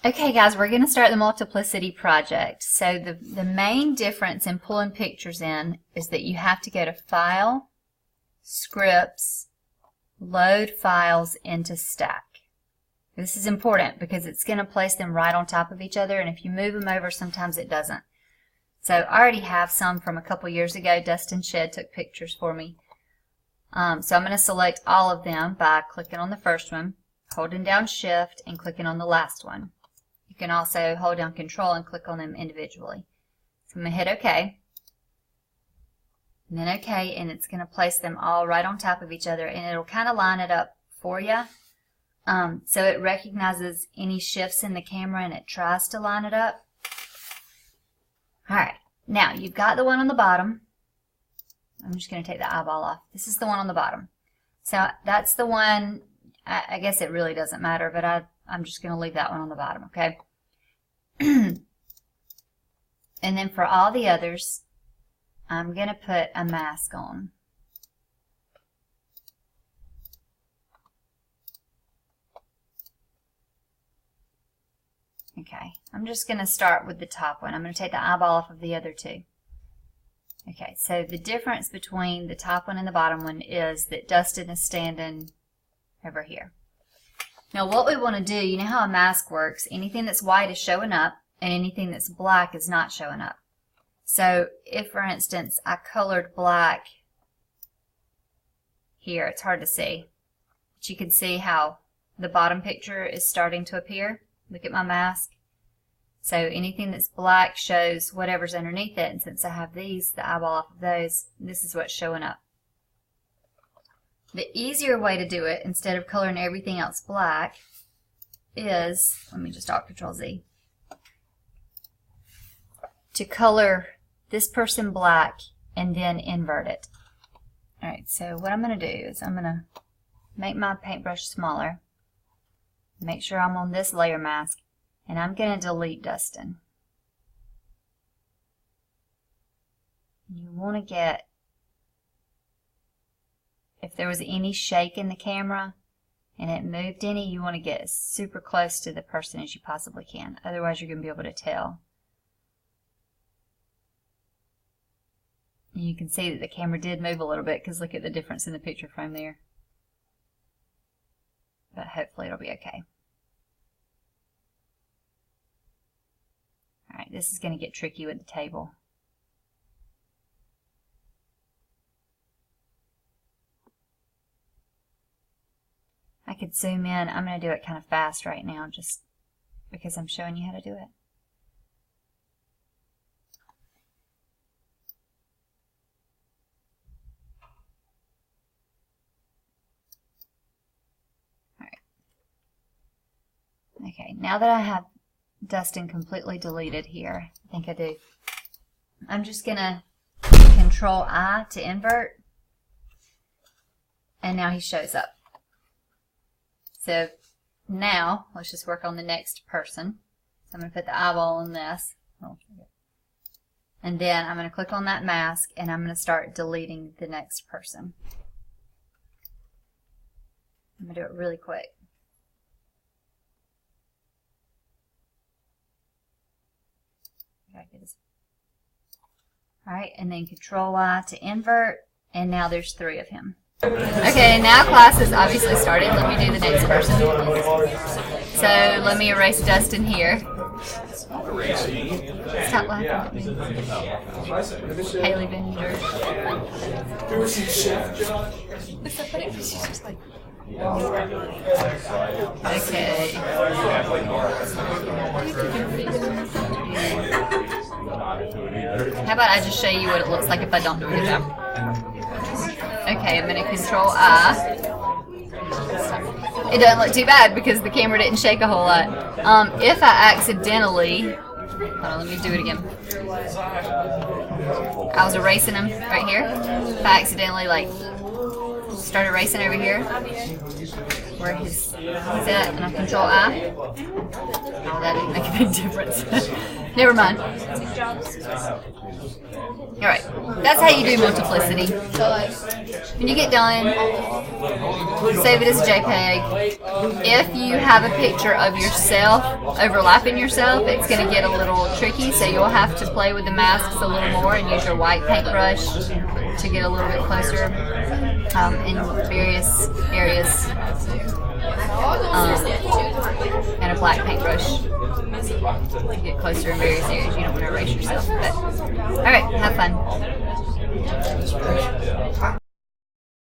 Okay guys, we're going to start the Multiplicity project. So the main difference in pulling pictures in is that you have to go to File, Scripts, Load Files into Stack. This is important because it's going to place them right on top of each other, and if you move them over sometimes it doesn't. So I already have some from a couple years ago. Dustin Shedd took pictures for me. So I'm going to select all of them by clicking on the first one, holding down Shift, and clicking on the last one. You can also hold down Control and click on them individually. So I'm going to hit OK, and then OK, and it's going to place them all right on top of each other, and it'll kind of line it up for you. So it recognizes any shifts in the camera and it tries to line it up. Alright, now you've got the one on the bottom. I'm just going to take the eyeball off. This is the one on the bottom. So that's the one, I guess it really doesn't matter, but I'm just going to leave that one on the bottom, okay? And then for all the others, I'm going to put a mask on. Okay, I'm just going to start with the top one. I'm going to take the eyeball off of the other two. Okay, so the difference between the top one and the bottom one is that Dustin is standing over here. Now what we want to do, you know how a mask works, anything that's white is showing up and anything that's black is not showing up. So if, for instance, I colored black here, it's hard to see, but you can see how the bottom picture is starting to appear. Look at my mask. So anything that's black shows whatever's underneath it, and since I have these, the eyeball off of those, this is what's showing up. The easier way to do it, instead of coloring everything else black, is, let me just Alt-Control-Z, to color this person black and then invert it. Alright, so what I'm going to do is I'm going to make my paintbrush smaller. Make sure I'm on this layer mask, and I'm going to delete Dustin. You want to get, if there was any shake in the camera and it moved any, you want to get as super close to the person as you possibly can. Otherwise you're going to be able to tell. And you can see that the camera did move a little bit because look at the difference in the picture frame there. But hopefully it'll be okay. Alright, this is going to get tricky with the table. I could zoom in. I'm going to do it kind of fast right now just because I'm showing you how to do it. Okay, now that I have Dustin completely deleted here, I think I do, I'm just going to Control-I to invert, and now he shows up. So now, let's just work on the next person. So I'm going to put the eyeball on this, and then I'm going to click on that mask, and I'm going to start deleting the next person. I'm going to do it really quick. Alright, and then Control-Y to invert, and now there's 3 of him. Okay, now class has obviously started. Let me do the next person. So let me erase Dustin here. Stop laughing at me. Haley Bender. Okay. How about I just show you what it looks like if I don't do a good job? Okay, I'm going to Control-I. It doesn't look too bad because the camera didn't shake a whole lot. If I accidentally, hold on, let me do it again. I was erasing him right here. If I accidentally start erasing over here, where he's at, and I Control-I. Oh, that didn't make a big difference. Never mind. Alright, that's how you do multiplicity. When you get done, save it as a JPEG. If you have a picture of yourself overlapping yourself, it's going to get a little tricky, so you'll have to play with the masks a little more and use your white paintbrush to get a little bit closer in various areas. And a black paintbrush to get closer in various areas. You don't want to erase yourself. Alright, have fun.